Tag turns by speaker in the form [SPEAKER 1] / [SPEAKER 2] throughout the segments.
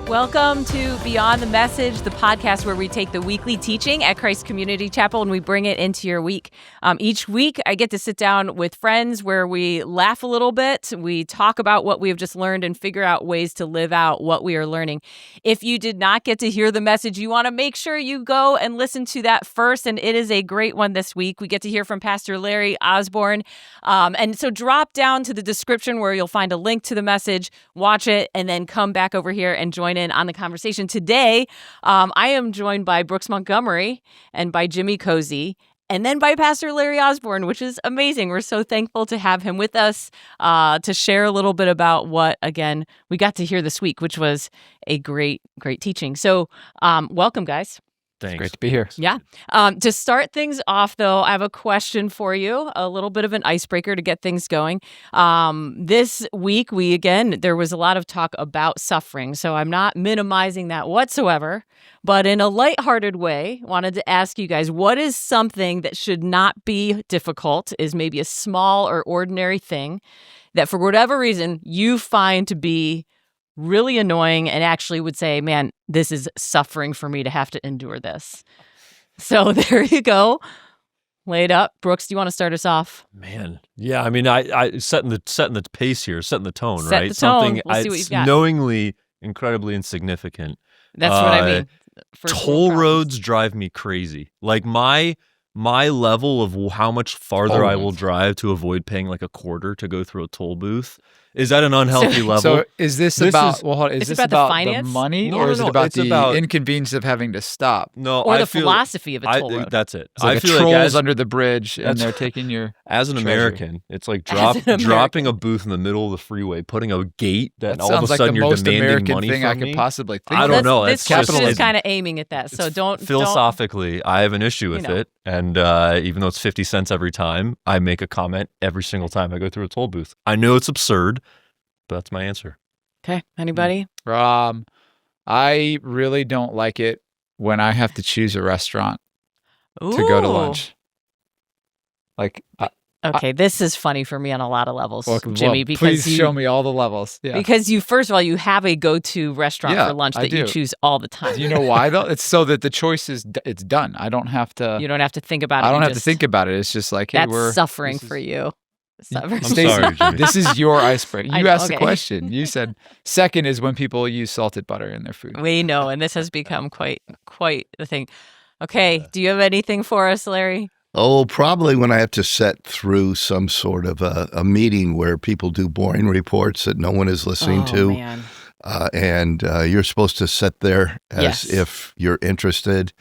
[SPEAKER 1] Welcome to Beyond the Message, the podcast where we take the weekly teaching at Christ Community Chapel and we bring it into your week. Each week, I get to sit down with friends where we laugh a little bit, we talk about what we have just learned and figure out ways to live out what we are learning. If you did not get to hear the message, you want to make sure you go and listen to that first, and it is a great one this week. We get to hear from Pastor Larry Osborne, and so drop down to the description where you'll find a link to the message, watch it, and then come back over here and join in on the conversation. Today, I am joined by Brooks Montgomery and by Jimmy Cozy, and then by Pastor Larry Osborne, which is amazing. We're so thankful to have him with us to share a little bit about what, again, we got to hear this week, which was a great teaching. So welcome, guys.
[SPEAKER 2] Thanks.
[SPEAKER 3] It's great to be here.
[SPEAKER 1] Yeah. To start things off, though, I have a question for you, a little bit of an icebreaker to get things going. This week, there was a lot of talk about suffering, so I'm not minimizing that whatsoever, but in a lighthearted way, wanted to ask you guys, what is something that should not be difficult, is maybe a small or ordinary thing that for whatever reason you find to be really annoying and actually would say, man, this is suffering for me to have to endure this. So there you go. Lay it up. Brooks, do you want to start us off?
[SPEAKER 2] Man. Yeah, I mean, I setting the pace here, setting the tone,
[SPEAKER 1] Set
[SPEAKER 2] right?
[SPEAKER 1] the tone.
[SPEAKER 2] Something
[SPEAKER 1] We'll see what you've got.
[SPEAKER 2] knowingly incredibly insignificant.
[SPEAKER 1] That's what I mean. First world
[SPEAKER 2] Toll
[SPEAKER 1] problems.
[SPEAKER 2] roads drive me crazy. Like my level of how much farther I will drive to avoid paying like a quarter to go through a toll booth is at an unhealthy level.
[SPEAKER 3] So is this about
[SPEAKER 1] Is
[SPEAKER 3] this
[SPEAKER 1] about the
[SPEAKER 3] about
[SPEAKER 1] finance?
[SPEAKER 3] the money,
[SPEAKER 2] No,
[SPEAKER 3] or
[SPEAKER 2] no,
[SPEAKER 3] is
[SPEAKER 2] no,
[SPEAKER 3] it about
[SPEAKER 2] it's
[SPEAKER 3] the
[SPEAKER 2] about-
[SPEAKER 3] inconvenience of having to stop?
[SPEAKER 2] No,
[SPEAKER 1] Or
[SPEAKER 2] I
[SPEAKER 1] the
[SPEAKER 2] feel,
[SPEAKER 1] philosophy of a toll road.
[SPEAKER 2] That's it.
[SPEAKER 3] It's like
[SPEAKER 2] I
[SPEAKER 3] a
[SPEAKER 2] feel
[SPEAKER 3] troll's
[SPEAKER 2] like
[SPEAKER 3] under the bridge, and
[SPEAKER 2] That's-
[SPEAKER 3] they're taking your.
[SPEAKER 2] as an
[SPEAKER 3] treasure.
[SPEAKER 2] American, it's like
[SPEAKER 1] As an American.
[SPEAKER 2] dropping a booth in the middle of the freeway, putting a gate that
[SPEAKER 3] That
[SPEAKER 2] all of
[SPEAKER 3] sounds
[SPEAKER 2] a
[SPEAKER 3] like
[SPEAKER 2] sudden
[SPEAKER 3] the
[SPEAKER 2] you're
[SPEAKER 3] most
[SPEAKER 2] demanding
[SPEAKER 3] American
[SPEAKER 2] money
[SPEAKER 3] thing
[SPEAKER 2] from
[SPEAKER 3] I could
[SPEAKER 2] me.
[SPEAKER 3] possibly think.
[SPEAKER 2] I
[SPEAKER 3] of.
[SPEAKER 2] don't know.
[SPEAKER 1] This
[SPEAKER 2] It's
[SPEAKER 1] question is
[SPEAKER 3] capitalism.
[SPEAKER 1] kind of aiming at that. So don't
[SPEAKER 2] philosophically, I have an issue with
[SPEAKER 1] know.
[SPEAKER 2] it, and even though it's 50 cents every time, I make a comment every single time I go through a toll booth. I know it's absurd, but that's my answer.
[SPEAKER 1] Okay. Anybody?
[SPEAKER 3] I really don't like it when I have to choose a restaurant to go to
[SPEAKER 1] Ooh.
[SPEAKER 3] lunch. Like,
[SPEAKER 1] Okay, this is funny for me on a lot of levels,
[SPEAKER 3] well,
[SPEAKER 1] Jimmy, because
[SPEAKER 3] please show me all the levels. Yeah.
[SPEAKER 1] because you first of all you have a go-to restaurant
[SPEAKER 3] Yeah,
[SPEAKER 1] for lunch
[SPEAKER 3] I
[SPEAKER 1] that you
[SPEAKER 3] do.
[SPEAKER 1] choose all the time.
[SPEAKER 3] Do you know why though? It's so that the choice is it's done. I don't have to.
[SPEAKER 1] You don't have to think about it.
[SPEAKER 3] I don't
[SPEAKER 1] you
[SPEAKER 3] have to
[SPEAKER 1] just-
[SPEAKER 3] think about it. It's just like, hey,
[SPEAKER 1] That's
[SPEAKER 3] we're
[SPEAKER 1] suffering
[SPEAKER 3] this is-
[SPEAKER 1] for you. Suffering.
[SPEAKER 2] I'm sorry, Jimmy.
[SPEAKER 3] This is your icebreaker.
[SPEAKER 1] I
[SPEAKER 3] You
[SPEAKER 1] know,
[SPEAKER 3] asked the
[SPEAKER 1] okay.
[SPEAKER 3] question. You said second is when people use salted butter in their food.
[SPEAKER 1] We know, and this has become quite the thing. Okay, do you have anything for us, Larry?
[SPEAKER 4] Oh, probably when I have to sit through some sort of a meeting where people do boring reports that no one is listening to.
[SPEAKER 1] Man.
[SPEAKER 4] And you're supposed to sit there as
[SPEAKER 1] Yes.
[SPEAKER 4] if you're interested.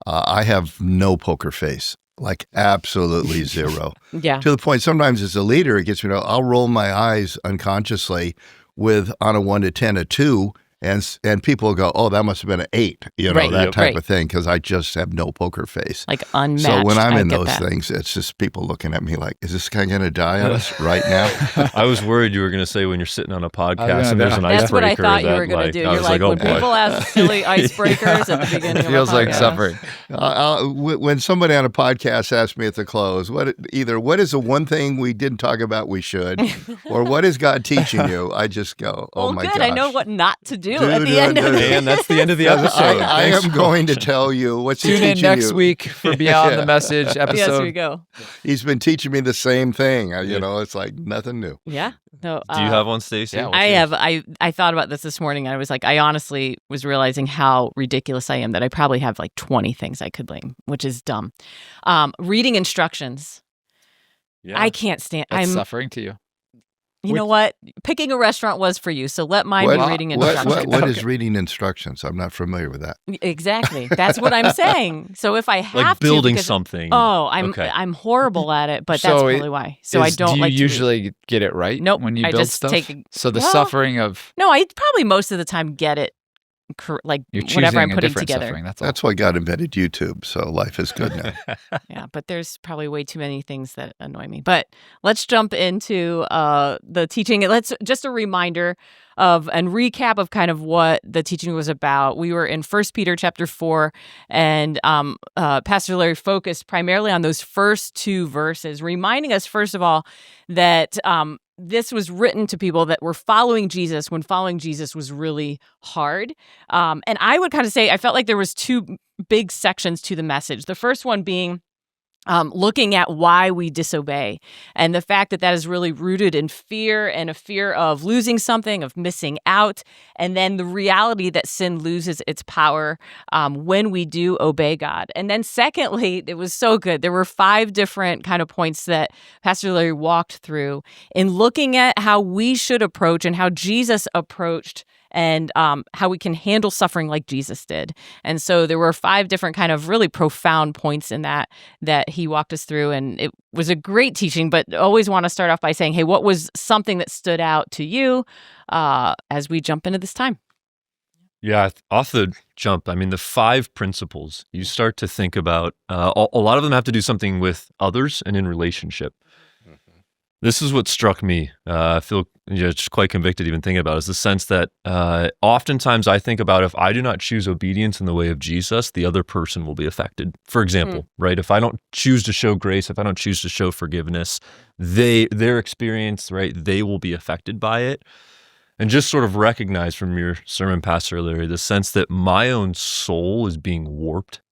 [SPEAKER 4] I have no poker face, like absolutely zero.
[SPEAKER 1] Yeah.
[SPEAKER 4] To the point, sometimes as a leader, it gets me to, I'll roll my eyes unconsciously with on a 1 to 10, a 2. And people go, oh, that must have been an 8,
[SPEAKER 1] Right,
[SPEAKER 4] that type
[SPEAKER 1] right.
[SPEAKER 4] of thing, because I just have no poker face.
[SPEAKER 1] Like unmatched.
[SPEAKER 4] So when I'm
[SPEAKER 1] I
[SPEAKER 4] in
[SPEAKER 1] get
[SPEAKER 4] those
[SPEAKER 1] that.
[SPEAKER 4] things, it's just people looking at me like, is this guy going to die on us right now?
[SPEAKER 2] I was worried you were going to say when you're sitting on a podcast and there's an
[SPEAKER 1] That's what I
[SPEAKER 2] icebreaker.
[SPEAKER 1] thought you
[SPEAKER 2] that,
[SPEAKER 1] were going to
[SPEAKER 2] like,
[SPEAKER 1] do.
[SPEAKER 2] I
[SPEAKER 1] You're
[SPEAKER 2] was
[SPEAKER 1] like,
[SPEAKER 2] oh
[SPEAKER 1] when
[SPEAKER 2] boy.
[SPEAKER 1] people ask silly icebreakers at the beginning
[SPEAKER 3] It
[SPEAKER 1] of
[SPEAKER 3] feels
[SPEAKER 1] a
[SPEAKER 3] like
[SPEAKER 1] podcast.
[SPEAKER 3] suffering.
[SPEAKER 4] When somebody on a podcast asks me at the close, what is the one thing we didn't talk about we should, or what is God teaching you? I just go, oh
[SPEAKER 1] Well,
[SPEAKER 4] my
[SPEAKER 1] good.
[SPEAKER 4] gosh.
[SPEAKER 1] I know what not to do
[SPEAKER 4] Do,
[SPEAKER 1] at the
[SPEAKER 4] do,
[SPEAKER 1] end of
[SPEAKER 4] do, do.
[SPEAKER 1] it.
[SPEAKER 2] And that's the end of the episode.
[SPEAKER 4] I
[SPEAKER 2] Thanks
[SPEAKER 4] am
[SPEAKER 2] for
[SPEAKER 4] going to
[SPEAKER 2] watching.
[SPEAKER 4] tell you what's he
[SPEAKER 3] Tune in
[SPEAKER 4] teaching
[SPEAKER 3] next
[SPEAKER 4] you.
[SPEAKER 3] week for Beyond
[SPEAKER 4] Yeah.
[SPEAKER 3] the Message episode.
[SPEAKER 1] Yes, we go.
[SPEAKER 4] He's been teaching me the same thing. It's like nothing new.
[SPEAKER 1] Yeah. No,
[SPEAKER 2] Do you have one, Stacey?
[SPEAKER 3] Yeah,
[SPEAKER 1] I have. I thought about this morning. I was like, I honestly was realizing how ridiculous I am that I probably have like 20 things I could blame, which is dumb. Reading instructions.
[SPEAKER 2] Yeah.
[SPEAKER 1] I can't stand.
[SPEAKER 3] That's
[SPEAKER 1] I'm.
[SPEAKER 3] suffering to you.
[SPEAKER 1] You know what? Picking a restaurant was for you, so let mine be reading instructions.
[SPEAKER 4] What is reading instructions? I'm not familiar with that.
[SPEAKER 1] Exactly. That's what I'm saying. So if I have
[SPEAKER 2] like
[SPEAKER 1] to,
[SPEAKER 2] building
[SPEAKER 1] because-
[SPEAKER 2] something.
[SPEAKER 1] Oh,
[SPEAKER 2] Okay.
[SPEAKER 1] I'm horrible at it, but
[SPEAKER 3] So
[SPEAKER 1] that's probably why. So I don't
[SPEAKER 3] do you
[SPEAKER 1] like to read.
[SPEAKER 3] usually get it right
[SPEAKER 1] Nope,
[SPEAKER 3] when you
[SPEAKER 1] I
[SPEAKER 3] build
[SPEAKER 1] just
[SPEAKER 3] stuff?
[SPEAKER 1] take-
[SPEAKER 3] So the
[SPEAKER 1] well,
[SPEAKER 3] suffering of
[SPEAKER 1] No, I probably most of the time get it, like
[SPEAKER 3] you're choosing
[SPEAKER 1] whatever I'm
[SPEAKER 3] a
[SPEAKER 1] putting
[SPEAKER 3] different
[SPEAKER 1] together.
[SPEAKER 3] suffering. That's all.
[SPEAKER 4] That's why God invented YouTube, so life is good now.
[SPEAKER 1] Yeah, but there's probably way too many things that annoy me. But let's jump into the teaching. Let's just a reminder of and recap of kind of what the teaching was about. We were in 1 Peter chapter 4, and Pastor Larry focused primarily on those first two verses, reminding us, first of all, that this was written to people that were following Jesus when following Jesus was really hard. And I would kind of say I felt like there was two big sections to the message. The first one being looking at why we disobey, and the fact that that is really rooted in fear, and a fear of losing something, of missing out, and then the reality that sin loses its power when we do obey God. And then secondly, it was so good. There were 5 different kind of points that Pastor Larry walked through in looking at how we should approach and how Jesus approached, and how we can handle suffering like Jesus did. And so there were 5 different kind of really profound points in that he walked us through. And it was a great teaching, but always want to start off by saying, hey, what was something that stood out to you as we jump into this time?
[SPEAKER 2] Yeah, off the jump, I mean, the 5 principles, you start to think about, a lot of them have to do something with others and in relationship. This is what struck me. I feel just quite convicted even thinking about it, is the sense that oftentimes I think about, if I do not choose obedience in the way of Jesus, the other person will be affected. For example, right? If I don't choose to show grace, if I don't choose to show forgiveness, their experience, right, they will be affected by it. And just sort of recognize from your sermon, Pastor Larry, the sense that my own soul is being warped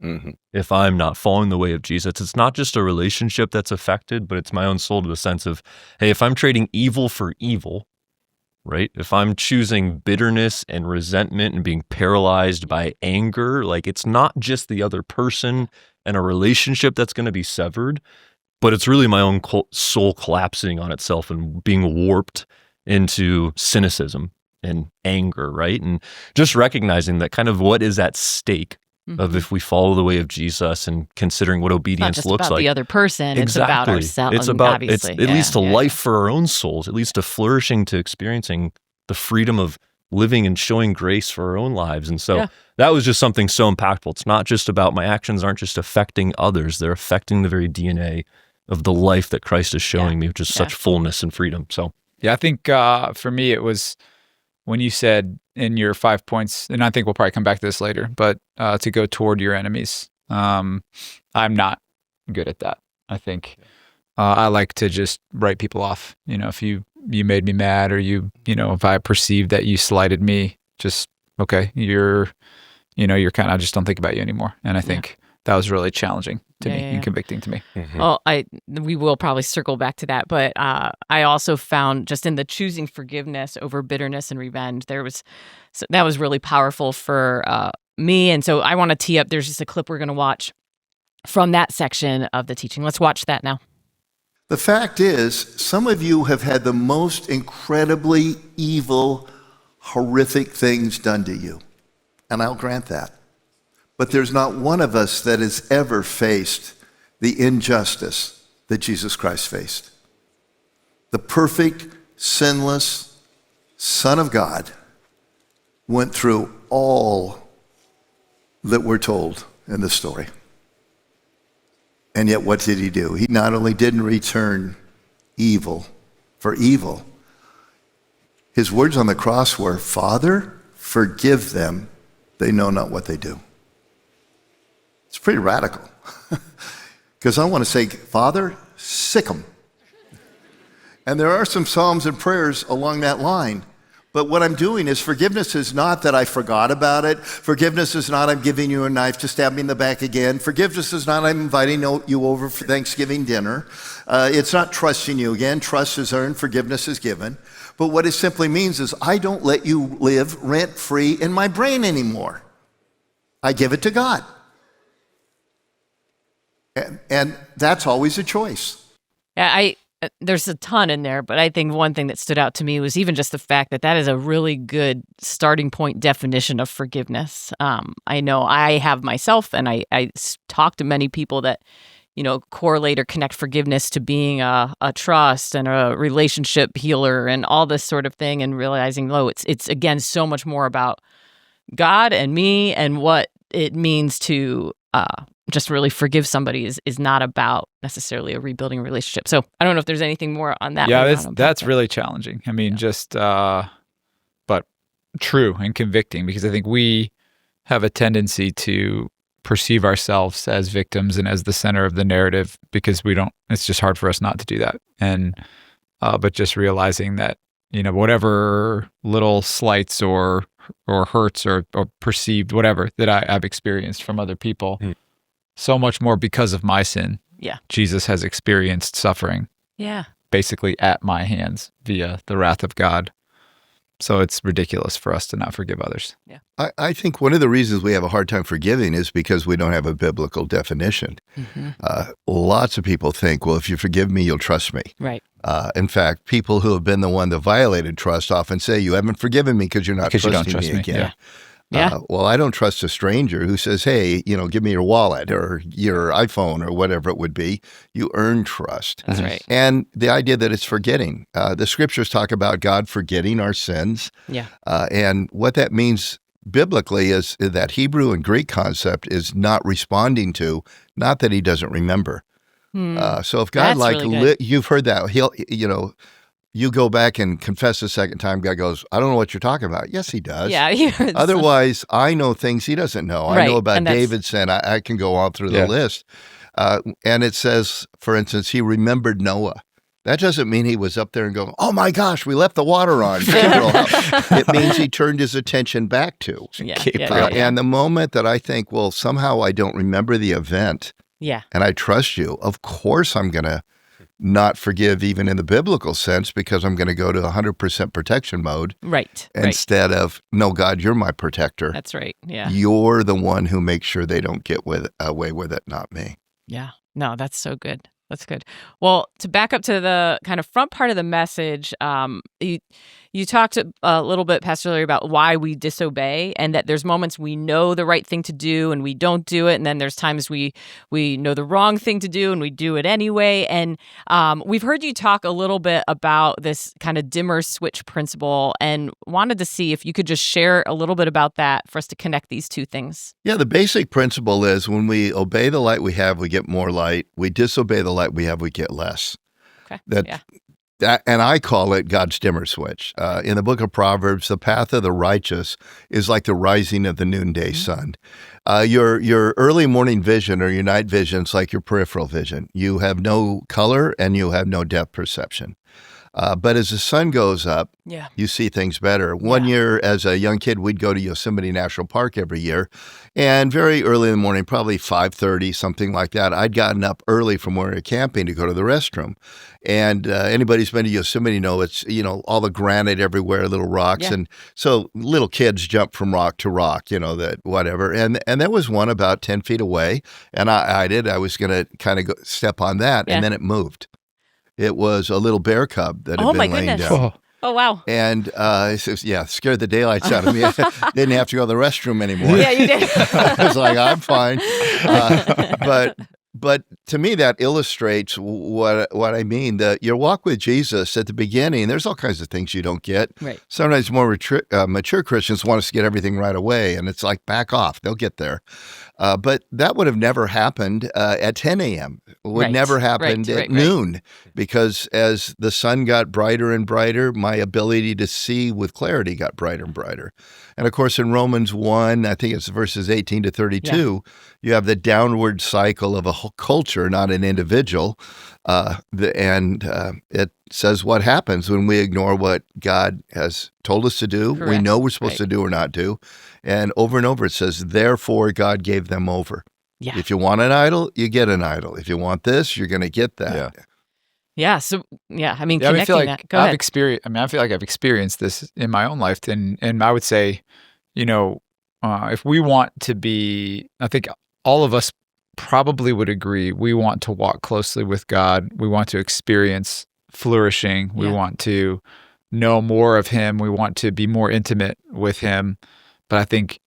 [SPEAKER 2] if I'm not following the way of Jesus. It's not just a relationship that's affected, but it's my own soul, to the sense of, hey, if I'm trading evil for evil, right? If I'm choosing bitterness and resentment and being paralyzed by anger, like, it's not just the other person and a relationship that's going to be severed, but it's really my own soul collapsing on itself and being warped into cynicism and anger, right? And just recognizing that kind of what is at stake of if we follow the way of Jesus, and considering what obedience
[SPEAKER 1] looks
[SPEAKER 2] like.
[SPEAKER 1] It's about the other person. It's about ourselves.
[SPEAKER 2] It's about, it leads to life for our own souls. It leads to flourishing, to experiencing the freedom of living and showing grace for our own lives. And so that was just something so impactful. It's not just about, my actions aren't just affecting others. They're affecting the very DNA of the life that Christ is showing me, which is such fullness and freedom. So
[SPEAKER 3] Yeah, I think for me, it was when you said in your 5 points, and I think we'll probably come back to this later, but to go toward your enemies. I'm not good at that. I think I like to just write people off. If you made me mad, or if I perceived that you slighted me, just, okay, you're kind of, I just don't think about you anymore. And I think that was really challenging to me and convicting to me.
[SPEAKER 1] Well, we will probably circle back to that, but I also found, just in the choosing forgiveness over bitterness and revenge, that was really powerful for me. And so I want to tee up, there's just a clip we're going to watch from that section of the teaching. Let's watch that now.
[SPEAKER 4] The fact is, some of you have had the most incredibly evil, horrific things done to you, and I'll grant that. But there's not one of us that has ever faced the injustice that Jesus Christ faced. The perfect, sinless Son of God went through all that we're told in the story. And yet, what did he do? He not only didn't return evil for evil, his words on the cross were, "Father, forgive them. They know not what they do." It's pretty radical. Because I want to say, Father, sick 'em. And there are some psalms and prayers along that line. But what I'm doing is, forgiveness is not that I forgot about it. Forgiveness is not I'm giving you a knife to stab me in the back again. Forgiveness is not I'm inviting you over for Thanksgiving dinner. It's not trusting you again. Trust is earned, forgiveness is given. But what it simply means is, I don't let you live rent-free in my brain anymore. I give it to God. And that's always a choice.
[SPEAKER 1] Yeah, there's a ton in there, but I think one thing that stood out to me was even just the fact that is a really good starting point definition of forgiveness. I know I have myself, and I talk to many people that, correlate or connect forgiveness to being a trust and a relationship healer and all this sort of thing, and realizing, it's again so much more about God and me, and what it means to just really forgive somebody is not about necessarily a rebuilding relationship. So I don't know if there's anything more on that.
[SPEAKER 3] Yeah, that's really challenging. I mean, but true and convicting, because I think we have a tendency to perceive ourselves as victims and as the center of the narrative, because it's just hard for us not to do that. And but just realizing that, whatever little slights or hurts or perceived whatever that I've experienced from other people, so much more because of my sin.
[SPEAKER 1] Yeah.
[SPEAKER 3] Jesus has experienced suffering.
[SPEAKER 1] Yeah.
[SPEAKER 3] Basically at my hands via the wrath of God. So it's ridiculous for us to not forgive others.
[SPEAKER 1] Yeah.
[SPEAKER 4] I think one of the reasons we have a hard time forgiving is because we don't have a biblical definition. Lots of people think, well, if you forgive me, you'll trust me.
[SPEAKER 1] Right.
[SPEAKER 4] In fact, people who have been the one that violated trust often say, you haven't forgiven me because you're not trusting
[SPEAKER 3] you don't trust
[SPEAKER 4] me
[SPEAKER 3] me.
[SPEAKER 4] again.
[SPEAKER 1] Yeah.
[SPEAKER 4] Well, I don't trust a stranger who says, hey, give me your wallet or your iPhone or whatever it would be. You earn trust.
[SPEAKER 1] That's right.
[SPEAKER 4] And the idea that it's forgetting. The scriptures talk about God forgetting our sins.
[SPEAKER 1] Yeah.
[SPEAKER 4] And what that means biblically is that Hebrew and Greek concept is not responding to, not that he doesn't remember. So if God,
[SPEAKER 1] That's really good.
[SPEAKER 4] you've heard that, he'll, you go back and confess a second time, God goes, I don't know what you're talking about. Yes, he does.
[SPEAKER 1] Yeah.
[SPEAKER 4] Otherwise, I know things he doesn't know. I
[SPEAKER 1] Right,
[SPEAKER 4] know about
[SPEAKER 1] and that's-
[SPEAKER 4] David's sin. I can go on through the list. And it says, for instance, he remembered Noah. That doesn't mean he was up there and going, oh my gosh, we left the water on. It means he turned his attention back to.
[SPEAKER 1] Yeah.
[SPEAKER 4] And the moment that I think, well, somehow I don't remember the event and I trust you, of course I'm going to not forgive even in the biblical sense because I'm going to go to 100% protection mode.
[SPEAKER 1] Right.
[SPEAKER 4] Instead of, no, God, you're my protector.
[SPEAKER 1] That's right. Yeah.
[SPEAKER 4] You're the one who makes sure they don't get away with it, not me.
[SPEAKER 1] Yeah. No, that's so good. That's good. Well, to back up to the kind of front part of the message, you talked a little bit, Pastor Larry, about why we disobey and that there's moments we know the right thing to do and we don't do it. And then there's times we know the wrong thing to do and we do it anyway. And we've heard you talk a little bit about this kind of dimmer switch principle and wanted to see if you could just share a little bit about that for us to connect these two things.
[SPEAKER 4] Yeah, the basic principle is when we obey the light we have, we get more light. We disobey the light we have, we get less.
[SPEAKER 1] Okay.
[SPEAKER 4] And I call it God's dimmer switch. In the book of Proverbs, the path of the righteous is like the rising of the noonday sun. Your early morning vision or your night vision is like your peripheral vision. You have no color and you have no depth perception. But as the sun goes up, you see things better. One year, as a young kid, we'd go to Yosemite National Park every year. And very early in the morning, probably 5:30, something like that, I'd gotten up early from where we were camping to go to the restroom. And anybody who's been to Yosemite know it's, all the granite everywhere, little rocks. And so little kids jump from rock to rock, that whatever. And there was one about 10 feet away. And I was going to kind of step on that. And then it moved. It was a little bear cub that had been laying down.
[SPEAKER 1] Oh, wow.
[SPEAKER 4] And scared the daylights out of me. I didn't have to go to the restroom anymore.
[SPEAKER 1] Yeah, you did.
[SPEAKER 4] I was like, I'm fine. But to me, that illustrates what I mean. That your walk with Jesus at the beginning, there's all kinds of things you don't get.
[SPEAKER 1] Right.
[SPEAKER 4] Sometimes more mature Christians want us to get everything right away, and it's like, back off. They'll get there. But that would have never happened at 10 a.m. It would never happened at noon because as the sun got brighter and brighter, my ability to see with clarity got brighter and brighter. And of course, in Romans 1, I think it's verses 18 to 32, you have the downward cycle of a whole culture, not an individual. It says what happens when we ignore what God has told us to do.
[SPEAKER 1] Correct.
[SPEAKER 4] We know we're supposed to do or not do. And over it says, therefore God gave them over.
[SPEAKER 1] Yeah.
[SPEAKER 4] If you want an idol, you get an idol. If you want this, you're going to get that.
[SPEAKER 3] Yeah.
[SPEAKER 1] Yeah. So, I mean,
[SPEAKER 3] I
[SPEAKER 1] connecting
[SPEAKER 3] feel like
[SPEAKER 1] that. Go ahead.
[SPEAKER 3] I feel like I've experienced this in my own life. And I would say, if we want to be, I think all of us probably would agree, we want to walk closely with God. We want to experience flourishing. We want to know more of Him. We want to be more intimate with Him. But I think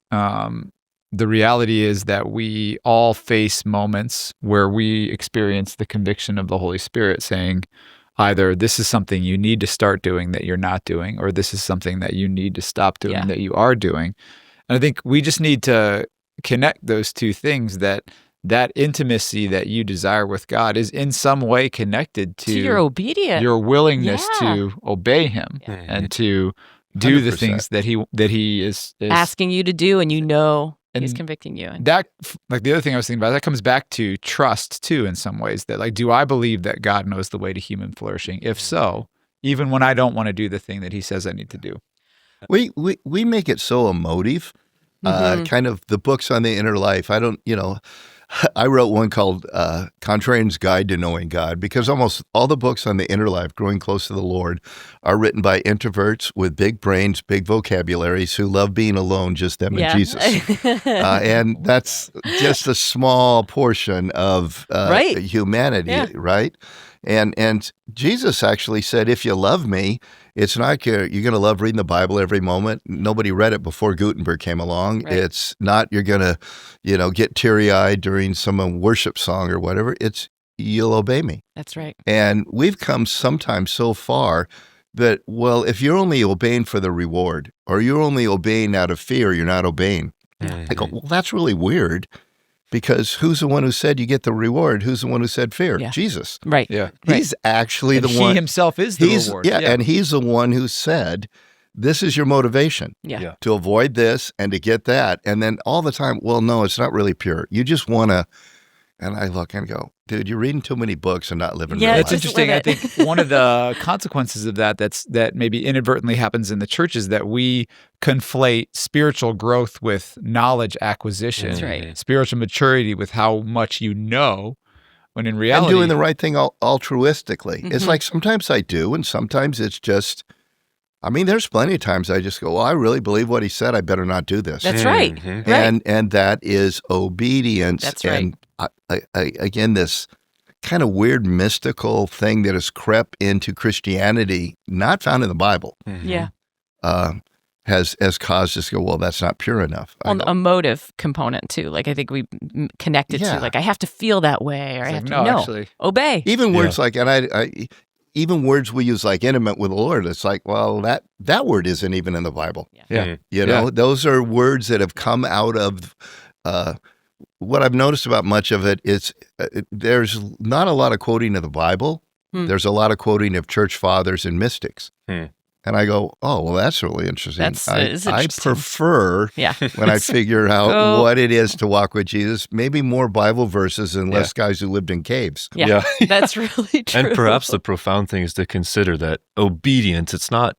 [SPEAKER 3] the reality is that we all face moments where we experience the conviction of the Holy Spirit saying, either this is something you need to start doing that you're not doing, or this is something that you need to stop doing that you are doing. And I think we just need to connect those two things, that intimacy that you desire with God is in some way connected to
[SPEAKER 1] your obedience,
[SPEAKER 3] your willingness to obey Him and to do 100%. The things that he is
[SPEAKER 1] asking you to do, and He's convicting you.
[SPEAKER 3] That, like the other thing I was thinking about, that comes back to trust too in some ways. That like, do I believe that God knows the way to human flourishing? If so, even when I don't want to do the thing that he says I need to do.
[SPEAKER 4] We make it so emotive, kind of the books on the inner life. I wrote one called Contrarian's Guide to Knowing God, because almost all the books on the inner life, growing close to the Lord, are written by introverts with big brains, big vocabularies, who love being alone, just them and Jesus. And that's just a small portion of humanity, right? And Jesus actually said, if you love me, it's not you're going to love reading the Bible every moment. Nobody read it before Gutenberg came along. Right. It's not you're going to, get teary-eyed during some worship song or whatever. It's you'll obey me.
[SPEAKER 1] That's right.
[SPEAKER 4] And we've come sometimes so far that, well, if you're only obeying for the reward, or you're only obeying out of fear, you're not obeying. I go, well, that's really weird. Because who's the one who said you get the reward? Who's the one who said fear?
[SPEAKER 1] Yeah.
[SPEAKER 4] Jesus.
[SPEAKER 1] Right.
[SPEAKER 3] Yeah.
[SPEAKER 4] He's actually the one.
[SPEAKER 3] He himself is the reward.
[SPEAKER 4] Yeah, and he's the one who said, this is your motivation.
[SPEAKER 1] Yeah.
[SPEAKER 4] To avoid this and to get that. And then all the time, well, no, it's not really pure. You just want to, and I look and go, dude, you're reading too many books and not living real life.
[SPEAKER 3] It's interesting. I think one of the consequences of that maybe inadvertently happens in the church is that we conflate spiritual growth with knowledge acquisition.
[SPEAKER 1] That's right.
[SPEAKER 3] Spiritual maturity with how much you know, when in reality...
[SPEAKER 4] And doing the right thing altruistically. It's like sometimes I do, and sometimes it's just... there's plenty of times I just go, well, I really believe what he said. I better not do this.
[SPEAKER 1] That's right.
[SPEAKER 4] Right. And that is obedience.
[SPEAKER 1] That's right.
[SPEAKER 4] And again, this kind of weird mystical thing that has crept into Christianity, not found in the Bible, has caused us to go, well, that's not pure enough.
[SPEAKER 1] A motive component too. Like I think we connected to, like I have to feel that way, or I have to
[SPEAKER 3] actually,
[SPEAKER 1] obey.
[SPEAKER 4] Even words like, and I even words we use like intimate with the Lord, it's like, well, that word isn't even in the Bible. Those are words that have come out of what I've noticed about much of it is there's not a lot of quoting of the Bible. There's a lot of quoting of church fathers and mystics. And I go, oh, well, that's really interesting. I prefer when I figure out what it is to walk with Jesus, maybe more Bible verses and less guys who lived in caves.
[SPEAKER 1] Yeah. That's really true.
[SPEAKER 2] And perhaps the profound thing is to consider that obedience, it's not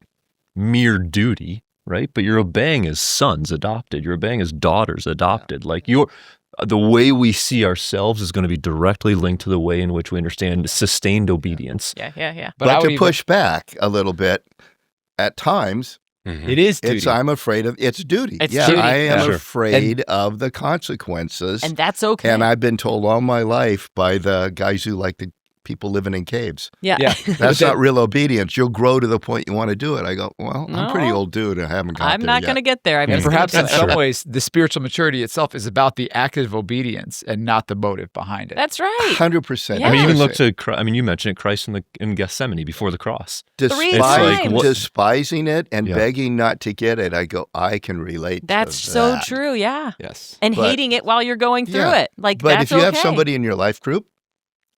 [SPEAKER 2] mere duty, right? But you're obeying as sons adopted. You're obeying as daughters adopted. Like the way we see ourselves is going to be directly linked to the way in which we understand sustained obedience.
[SPEAKER 1] Yeah.
[SPEAKER 4] But to push back a little bit, at times,
[SPEAKER 3] it is duty.
[SPEAKER 4] I'm afraid of it's duty.
[SPEAKER 1] It's
[SPEAKER 4] duty. I am
[SPEAKER 2] Sure.
[SPEAKER 4] afraid of the consequences.
[SPEAKER 1] And that's okay.
[SPEAKER 4] And I've been told all my life by the guys who like the people living in caves.
[SPEAKER 1] Yeah.
[SPEAKER 4] That's not real obedience. You'll grow to the point you want to do it. I go, well, I'm a pretty old dude. I haven't got there
[SPEAKER 1] I'm not going to get there.
[SPEAKER 3] And perhaps in some ways, the spiritual maturity itself is about the active obedience and not the motive behind it.
[SPEAKER 1] That's right.
[SPEAKER 4] 100%.
[SPEAKER 1] Yeah.
[SPEAKER 2] Even look to, you mentioned Christ in Gethsemane before the cross.
[SPEAKER 4] Despising it and begging not to get it. I go, I can relate
[SPEAKER 1] That's
[SPEAKER 4] to
[SPEAKER 1] so
[SPEAKER 4] that.
[SPEAKER 1] true. Yeah.
[SPEAKER 3] Yes.
[SPEAKER 1] And hating it while you're going through it. Like,
[SPEAKER 4] but
[SPEAKER 1] that's
[SPEAKER 4] if you have
[SPEAKER 1] okay.
[SPEAKER 4] somebody in your life group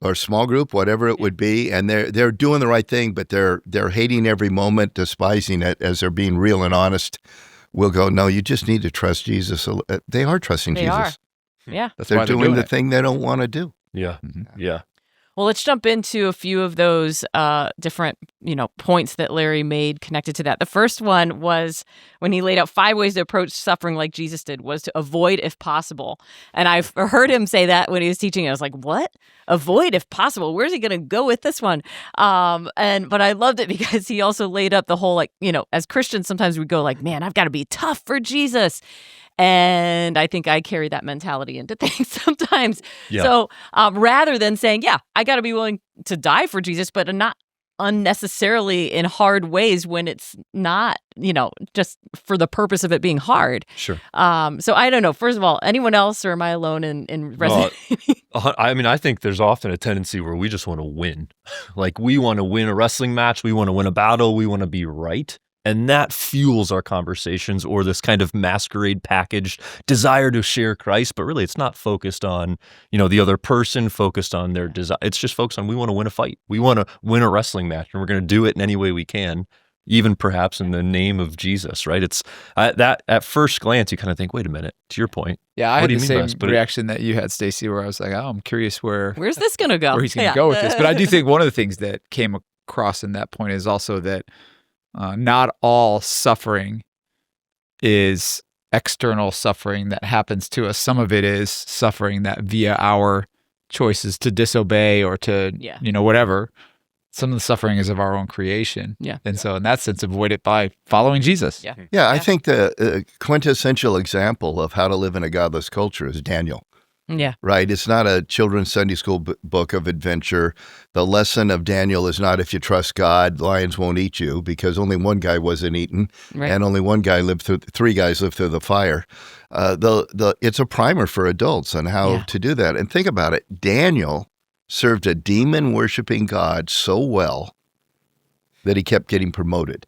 [SPEAKER 4] or small group, whatever it would be, and they're doing the right thing, but they're hating every moment, despising it as they're being real and honest, we'll go, no, you just need to trust Jesus. They are trusting Jesus.
[SPEAKER 1] Are. Yeah.
[SPEAKER 3] That's
[SPEAKER 4] they're
[SPEAKER 3] why
[SPEAKER 4] doing the thing they don't want to do.
[SPEAKER 2] Yeah. Yeah.
[SPEAKER 1] Well, let's jump into a few of those different, points that Larry made connected to that. The first one was when he laid out 5 ways to approach suffering like Jesus did, was to avoid if possible. And I've heard him say that when he was teaching. I was like, what? Avoid if possible? Where's he going to go with this one? But I loved it because he also laid up the whole, as Christians, sometimes we go like, man, I've got to be tough for Jesus. And I think I carry that mentality into things sometimes. Yeah. So rather than saying, I got to be willing to die for Jesus, but not unnecessarily in hard ways when it's not, just for the purpose of it being hard.
[SPEAKER 2] Sure.
[SPEAKER 1] So I don't know. First of all, anyone else, or am I alone in resonating?
[SPEAKER 2] I think there's often a tendency where we just want to win. Like we want to win a wrestling match. We want to win a battle. We want to be right. And that fuels our conversations, or this kind of masquerade packaged desire to share Christ. But really, it's not focused on, the other person, focused on their desire. It's just focused on, we want to win a fight. We want to win a wrestling match, and we're going to do it in any way we can, even perhaps in the name of Jesus, right? It's that at first glance, you kind of think, wait a minute, to your point.
[SPEAKER 3] Yeah, I had the same reaction that you had, Stacey, where I was like, I'm curious where's
[SPEAKER 1] this going to go?
[SPEAKER 3] Where he's going to go with this. But I do think one of the things that came across in that point is also that not all suffering is external suffering that happens to us. Some of it is suffering that via our choices to disobey or to, whatever. Some of the suffering is of our own creation.
[SPEAKER 1] Yeah.
[SPEAKER 3] And so in that sense, avoid it by following Jesus.
[SPEAKER 1] Yeah.
[SPEAKER 4] Yeah, I think the quintessential example of how to live in a godless culture is Daniel.
[SPEAKER 1] Yeah.
[SPEAKER 4] Right? It's not a children's Sunday school book of adventure. The lesson of Daniel is not if you trust God, lions won't eat you, because only one guy wasn't eaten,
[SPEAKER 1] Right.
[SPEAKER 4] and only one guy lived through. 3 guys lived through the fire. It's a primer for adults on how to do that. And think about it. Daniel served a demon-worshiping God so well that he kept getting promoted.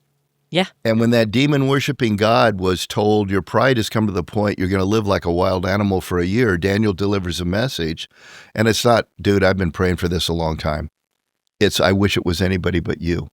[SPEAKER 1] Yeah.
[SPEAKER 4] And when that demon-worshiping God was told, your pride has come to the point you're going to live like a wild animal for a year, Daniel delivers a message. And it's not, dude, I've been praying for this a long time. It's, I wish it was anybody but you.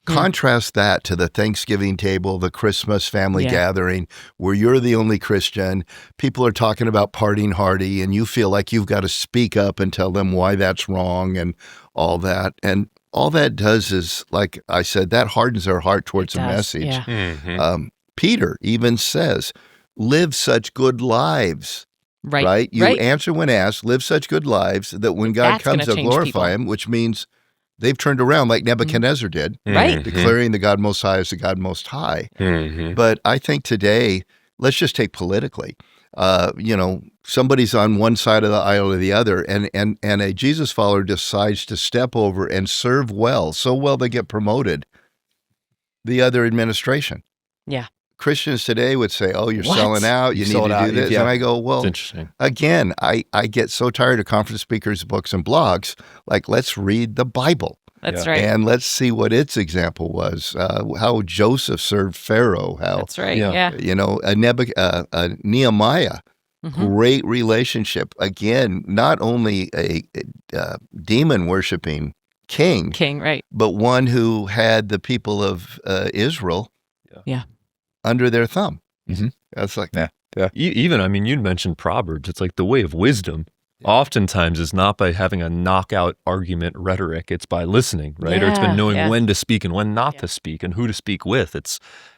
[SPEAKER 4] Contrast that to the Thanksgiving table, the Christmas family gathering, where you're the only Christian. People are talking about partying hardy, and you feel like you've got to speak up and tell them why that's wrong and all that. And all that does is, like I said, that hardens our heart towards the message.
[SPEAKER 1] Yeah.
[SPEAKER 4] Peter even says, live such good lives. Right? You answer when asked, live such good lives that when God comes, they'll glorify him, which means they've turned around like Nebuchadnezzar did,
[SPEAKER 1] Right.
[SPEAKER 4] declaring the God Most High as the God Most High. But I think today, let's just take politically. Somebody's on one side of the aisle or the other, and a Jesus follower decides to step over and serve well, so well they get promoted the other administration.
[SPEAKER 1] Yeah.
[SPEAKER 4] Christians today would say, oh, you're selling out, you need to do this. And I go, well,
[SPEAKER 2] It's interesting.
[SPEAKER 4] again, I get so tired of conference speakers' books and blogs. Like, let's read the Bible.
[SPEAKER 1] That's right.
[SPEAKER 4] And let's see what its example was, how Joseph served Pharaoh, how,
[SPEAKER 1] That's right. Yeah.
[SPEAKER 4] Nehemiah, great relationship. Again, not only a demon-worshiping king,
[SPEAKER 1] Right.
[SPEAKER 4] but one who had the people of Israel under their thumb. That's like,
[SPEAKER 2] Even, I mean, you'd mentioned Proverbs. It's like the way of wisdom. Oftentimes is not by having a knockout argument rhetoric. It's by listening, right? Or it's been knowing when to speak and when not to speak and who to speak with.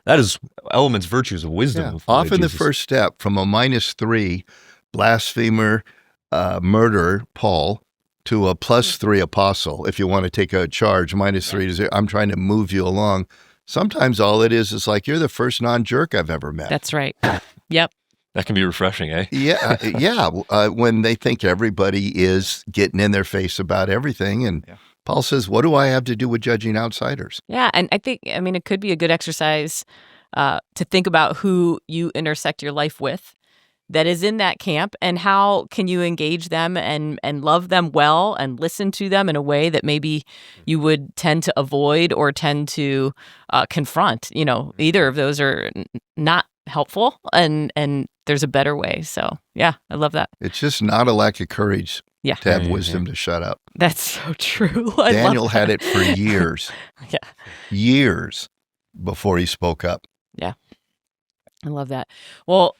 [SPEAKER 2] That is elements, virtues of wisdom. Of
[SPEAKER 4] often the first step from a -3 blasphemer, murderer, Paul, to a +3 apostle. If you want to take a charge, -3 is I'm trying to move you along. Sometimes all it is like, you're the first non-jerk I've ever met.
[SPEAKER 1] That's right. Yep.
[SPEAKER 2] That can be refreshing, eh?
[SPEAKER 4] When they think everybody is getting in their face about everything. And Paul says, what do I have to do with judging outsiders?
[SPEAKER 1] Yeah. And I think, it could be a good exercise to think about who you intersect your life with that is in that camp, and how can you engage them and love them well and listen to them in a way that maybe you would tend to avoid or tend to confront. Either of those are not helpful, and there's a better way. So I love that.
[SPEAKER 4] It's just not a lack of courage to have wisdom to shut up.
[SPEAKER 1] That's so true.
[SPEAKER 4] Daniel had it for years. Years before he spoke up.
[SPEAKER 1] Yeah. I love that. Well,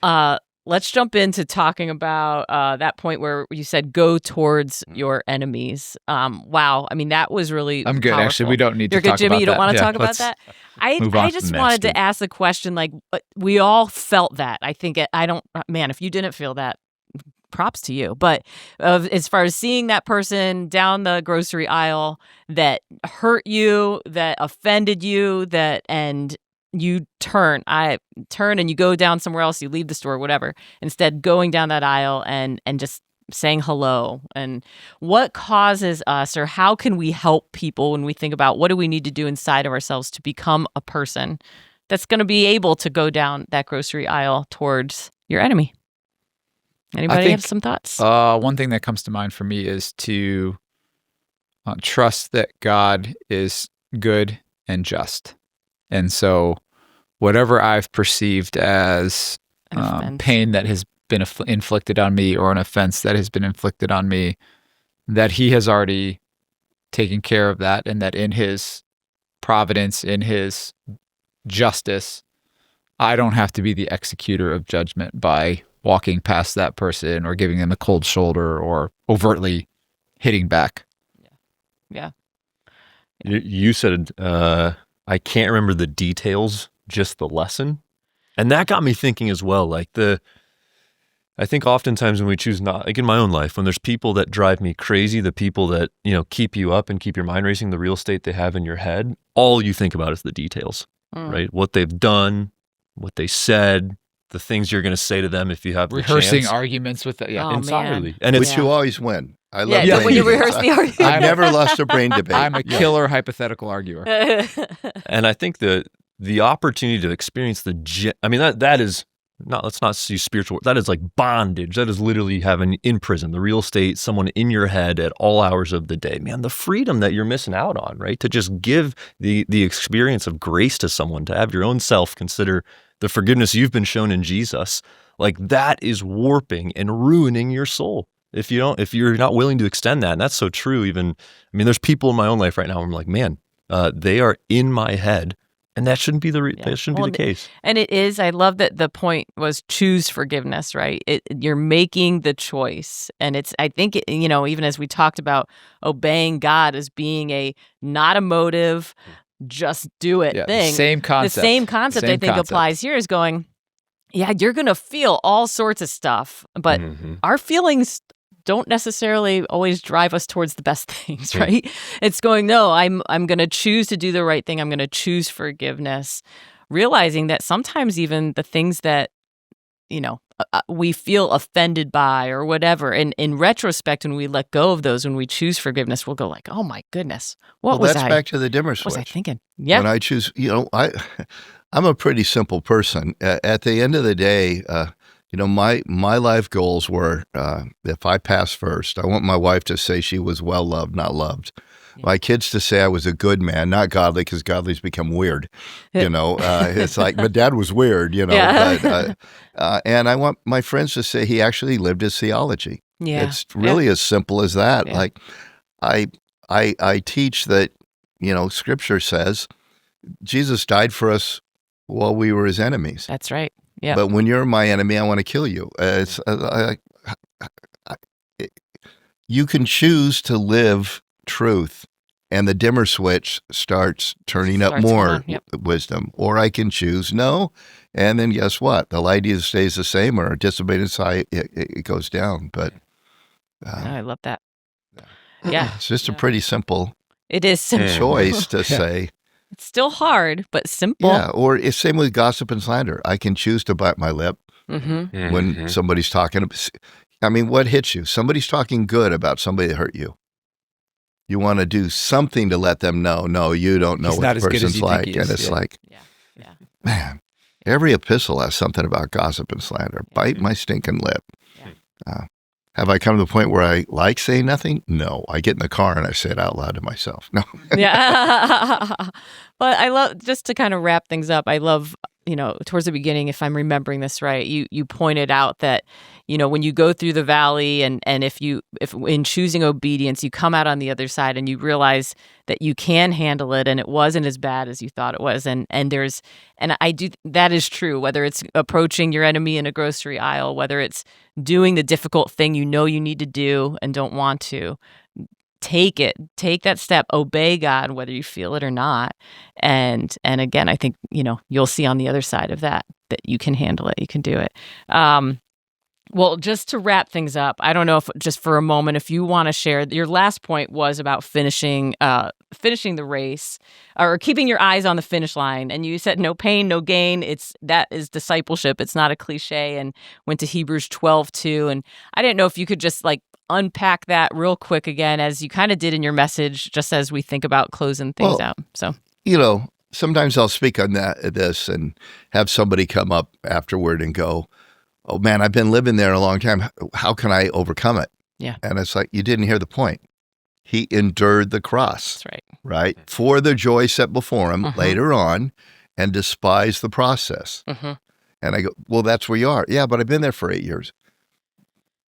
[SPEAKER 1] let's jump into talking about that point where you said go towards your enemies. Wow. That was really
[SPEAKER 3] I'm good.
[SPEAKER 1] powerful.
[SPEAKER 3] Actually, we don't need
[SPEAKER 1] You're
[SPEAKER 3] to
[SPEAKER 1] good,
[SPEAKER 3] talk
[SPEAKER 1] Jimmy.
[SPEAKER 3] about
[SPEAKER 1] You don't
[SPEAKER 3] that.
[SPEAKER 1] want to talk about that? I just wanted to ask a question. Like, we all felt that. I think if you didn't feel that, props to you. But as far as seeing that person down the grocery aisle that hurt you, that offended you, and you turn and you go down somewhere else, you leave the store, whatever, instead going down that aisle and just saying hello. And what causes us, or how can we help people when we think about what do we need to do inside of ourselves to become a person that's going to be able to go down that grocery aisle towards your enemy? Anybody have some thoughts?
[SPEAKER 3] One thing that comes to mind for me is to trust that God is good and just. And so whatever I've perceived as pain that has been inflicted on me, or an offense that has been inflicted on me, that he has already taken care of that, and that in his providence, in his justice, I don't have to be the executor of judgment by walking past that person or giving them a cold shoulder or overtly hitting back.
[SPEAKER 1] Yeah.
[SPEAKER 2] You said, I can't remember the details, just the lesson. And that got me thinking as well. I think oftentimes when we choose not, like in my own life, when there's people that drive me crazy, the people that, keep you up and keep your mind racing, the real estate they have in your head, all you think about is the details, right? What they've done, what they said, the things you're going to say to them if you have the
[SPEAKER 3] Rehearsing
[SPEAKER 2] chance.
[SPEAKER 3] arguments with that. Yeah.
[SPEAKER 1] Oh,
[SPEAKER 2] Entirely.
[SPEAKER 1] man.
[SPEAKER 2] And it's
[SPEAKER 4] Which you always win. I love
[SPEAKER 1] Yeah,
[SPEAKER 4] brain
[SPEAKER 1] when you
[SPEAKER 4] debates.
[SPEAKER 1] rehearse the argument.
[SPEAKER 4] I've never lost a brain debate.
[SPEAKER 3] I'm a killer hypothetical arguer.
[SPEAKER 2] And I think the opportunity to experience that is not, let's not use spiritual, that is like bondage. That is literally having in prison, the real estate, someone in your head at all hours of the day. Man, the freedom that you're missing out on, right? To just give the experience of grace to someone, to have your own self consider the forgiveness you've been shown in Jesus. Like that is warping and ruining your soul. If you're not willing to extend that, and that's so true. There's people in my own life right now where I'm like, man, they are in my head, and that shouldn't be the case.
[SPEAKER 1] And it is. I love that the point was choose forgiveness, right? You're making the choice, and I think even as we talked about obeying God as being a not emotive, just do it thing.
[SPEAKER 3] Same concept.
[SPEAKER 1] The same concept I think applies here is going. Yeah, you're going to feel all sorts of stuff, but our feelings don't necessarily always drive us towards the best things, right? It's going, no, I'm going to choose to do the right thing. I'm going to choose forgiveness, realizing that sometimes even the things that, we feel offended by or whatever, and in retrospect, when we let go of those, when we choose forgiveness, we'll go like, oh my goodness, that's
[SPEAKER 4] back to the dimmer switch.
[SPEAKER 1] What was I thinking? Yeah.
[SPEAKER 4] When I choose, I'm a pretty simple person. At the end of the day, my life goals were, if I pass first, I want my wife to say she was well loved, not loved. Yeah. My kids to say I was a good man, not godly, because godly's become weird. It's like, my dad was weird,
[SPEAKER 1] Yeah.
[SPEAKER 4] But, and I want my friends to say he actually lived his theology.
[SPEAKER 1] Yeah.
[SPEAKER 4] It's really as simple as that.
[SPEAKER 1] Yeah.
[SPEAKER 4] Like, I teach that, Scripture says Jesus died for us while we were his enemies.
[SPEAKER 1] That's right. Yeah.
[SPEAKER 4] But when you're my enemy, I want to kill you. You can choose to live truth, and the dimmer switch starts turning up more wisdom. Or I can choose no, and then guess what? The light either stays the same, or disobedience, it goes down. But
[SPEAKER 1] I love that. Yeah.
[SPEAKER 4] It's just a pretty simple
[SPEAKER 1] It is simple.
[SPEAKER 4] choice to say.
[SPEAKER 1] It's still hard, but simple.
[SPEAKER 4] Yeah, or it's same with gossip and slander. I can choose to bite my lip when somebody's talking. What hits you? Somebody's talking good about somebody that hurt you. You want to do something to let them know, no, you don't know what the person's like. And it's like, man, every epistle has something about gossip and slander. Bite my stinking lip. Have I come to the point where I like saying nothing? No. I get in the car and I say it out loud to myself. No.
[SPEAKER 1] Yeah. But I love, just to kind of wrap things up, I love, towards the beginning, if I'm remembering this right, you pointed out that, when you go through the valley and if in choosing obedience, you come out on the other side and you realize that you can handle it and it wasn't as bad as you thought it was. And that is true, whether it's approaching your enemy in a grocery aisle, whether it's doing the difficult thing you need to do and don't want to. Take that step, obey God, whether you feel it or not. And again, I think, you'll see on the other side of that you can handle it, you can do it. Well, just to wrap things up, I don't know if just for a moment, if you want to share, your last point was about finishing the race or keeping your eyes on the finish line. And you said no pain, no gain. That is discipleship. It's not a cliche, and went to Hebrews 12:2. And I didn't know if you could just unpack that real quick again, as you kind of did in your message, just as we think about closing things out. So,
[SPEAKER 4] sometimes I'll speak on this and have somebody come up afterward and go, oh man, I've been living there a long time. How can I overcome it?
[SPEAKER 1] Yeah.
[SPEAKER 4] And it's like, you didn't hear the point. He endured the cross.
[SPEAKER 1] That's right.
[SPEAKER 4] Right? For the joy set before him later on, and despised the process. And I go, well, that's where you are. Yeah, but I've been there for 8 years.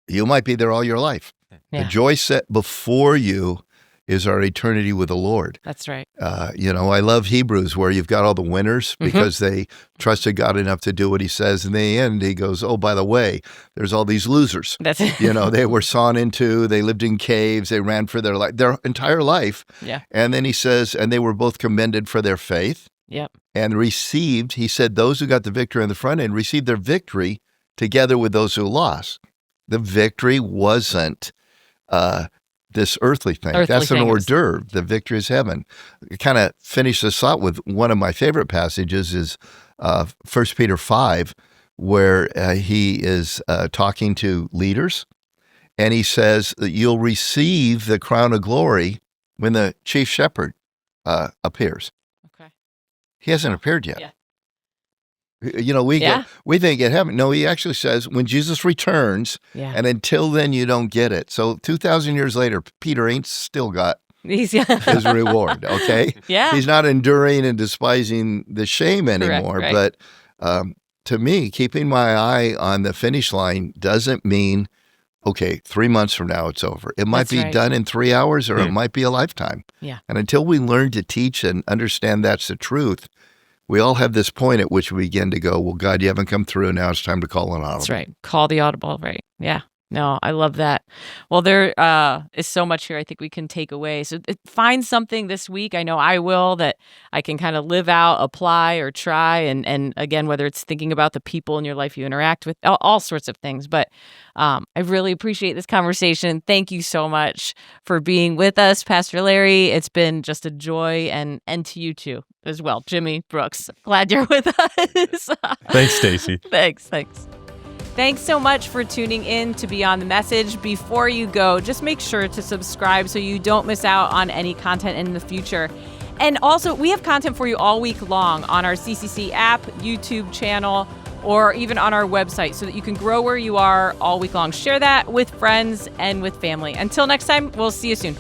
[SPEAKER 4] You might be there all your life. Yeah. The joy set before you is our eternity with the Lord.
[SPEAKER 1] That's right.
[SPEAKER 4] I love Hebrews where you've got all the winners because they trusted God enough to do what he says. In the end, he goes, oh, by the way, there's all these losers.
[SPEAKER 1] That's it.
[SPEAKER 4] They were sawn into, they lived in caves, they ran for their entire life.
[SPEAKER 1] Yeah.
[SPEAKER 4] And then he says, and they were both commended for their faith.
[SPEAKER 1] Yep.
[SPEAKER 4] And received, he said, those who got the victory on the front end received their victory together with those who lost. The victory wasn't this earthly thing. That's an hors d'oeuvre. The victory is heaven. Kind of finish this out with one of my favorite passages is 1 Peter 5, where he is talking to leaders, and he says that you'll receive the crown of glory when the chief shepherd appears.
[SPEAKER 1] Okay.
[SPEAKER 4] He hasn't appeared yet.
[SPEAKER 1] Yeah.
[SPEAKER 4] We think it heaven. No, he actually says when Jesus returns, and until then you don't get it. So 2,000 years later, Peter ain't still got his reward. Okay,
[SPEAKER 1] Yeah.
[SPEAKER 4] He's not enduring and despising the shame anymore.
[SPEAKER 1] Correct,
[SPEAKER 4] But to me, keeping my eye on the finish line doesn't mean, okay, 3 months from now it's over. It might be done in 3 hours, or it might be a lifetime.
[SPEAKER 1] Yeah.
[SPEAKER 4] And until we learn to teach and understand that's the truth, we all have this point at which we begin to go, well, God, you haven't come through. Now it's time to call an audible.
[SPEAKER 1] That's right. Call the audible, right? Yeah. No, I love that. Well, there is so much here I think we can take away. So find something this week. I know I will, that I can kind of live out, apply, or try. And again, whether it's thinking about the people in your life you interact with, all sorts of things. But I really appreciate this conversation. Thank you so much for being with us, Pastor Larry. It's been just a joy, and to you too as well, Jimmy Brooks. Glad you're with us.
[SPEAKER 2] Thanks, Stacy.
[SPEAKER 1] Thanks. Thanks so much for tuning in to Beyond the Message. Before you go, just make sure to subscribe so you don't miss out on any content in the future. And also, we have content for you all week long on our CCC app, YouTube channel, or even on our website so that you can grow where you are all week long. Share that with friends and with family. Until next time, we'll see you soon.